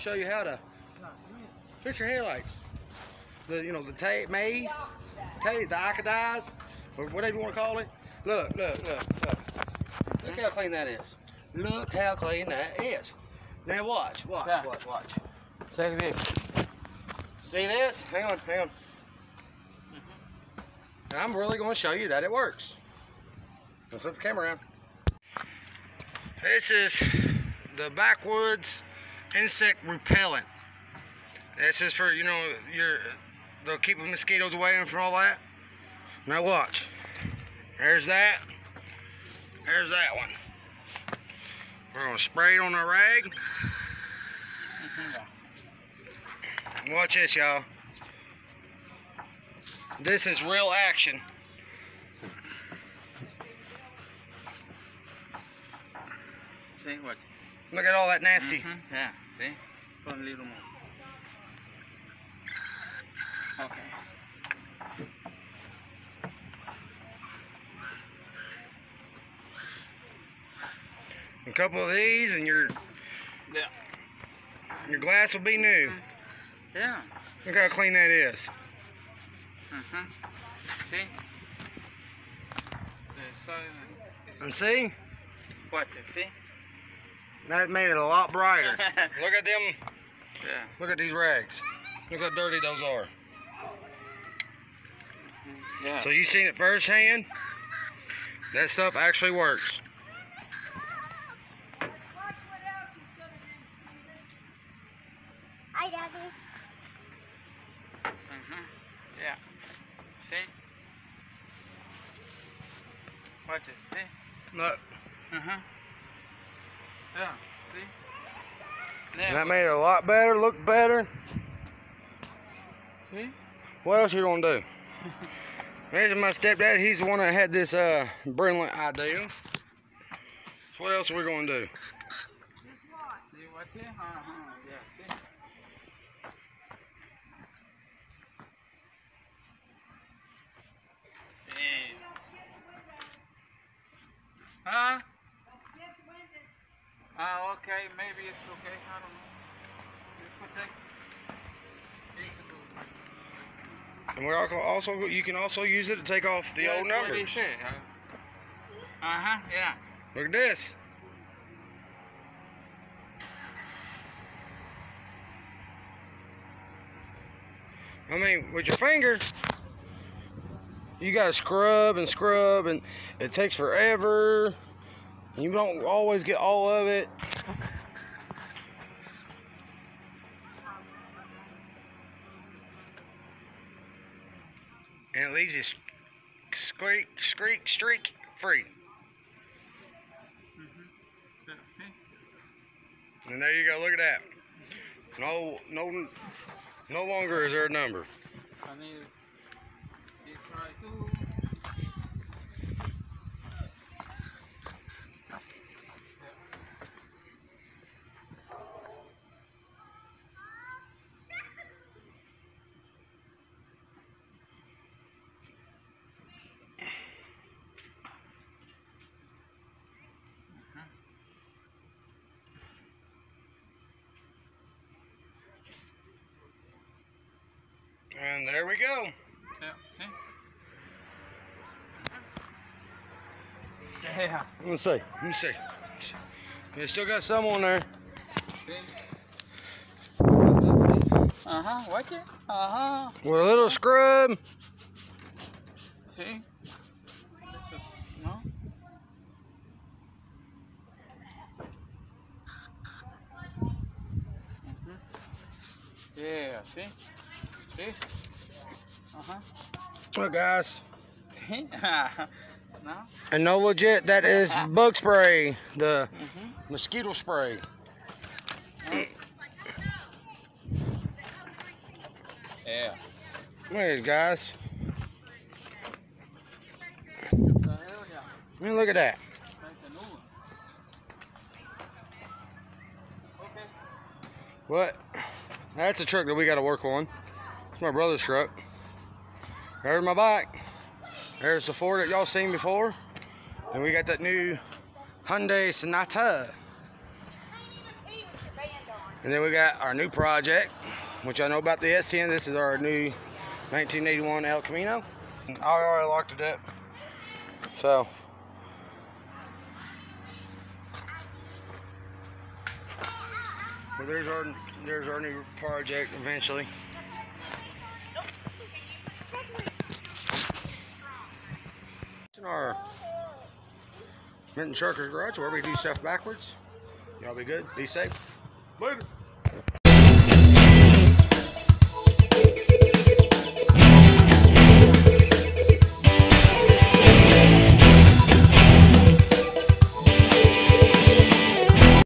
show you how to fix your headlights. The the maze, the iodized, or whatever you want to call it. Look. Look how clean that is. Look how clean that is. Now watch. Check this. See this? Hang on. I'm really going to show you that it works. Let's flip the camera around. This is the Backwoods insect repellent. This is for, they'll keep the mosquitoes away from all that. Now watch. There's that. There's that one. We're going to spray it on our rag. Watch this, y'all. This is real action. See what? Look at all that nasty. Yeah, see? Put a little more. Okay. A couple of these and your glass will be new. Yeah. Look how clean that is. See? And see? Watch it, see? That made it a lot brighter. Look at them. Yeah. Look at these rags. Look how dirty those are. Yeah. So you seen it firsthand? That stuff actually works. Hi, Daddy. Yeah. See? Watch it, see? Look. Yeah, see? And that made it a lot better, look better. See? What else you gonna do? There's my stepdad. He's the one that had this brilliant idea. So what else are we gonna do? See what it? Yeah, see? Huh? Okay, maybe it's okay. I don't know. And we're you can also use it to take off the old numbers. Yeah. Look at this. I mean, with your finger, you gotta scrub, and it takes forever. You don't always get all of it. And it leaves you streak free. And there you go, look at that. No longer is there a number. I need to try too. And there we go. Yeah. Yeah. Let me see. You still got some on there. Watch it. With a little scrub. See? No? Yeah, see? See? Look, guys. See? No? And no legit, that is bug spray, the mosquito spray. Yeah. Look at it, guys. I mean, look at that. What? That's a truck that we got to work on. It's my brother's truck. There's my bike. There's the Ford that y'all seen before. And we got that new Hyundai Sonata. And then we got our new project, which I know about the S10. This is our new 1981 El Camino. I already locked it up. So, well, there's our new project eventually. In our Minton Truckers Garage, where we do stuff backwards. Y'all be good. Be safe. Later.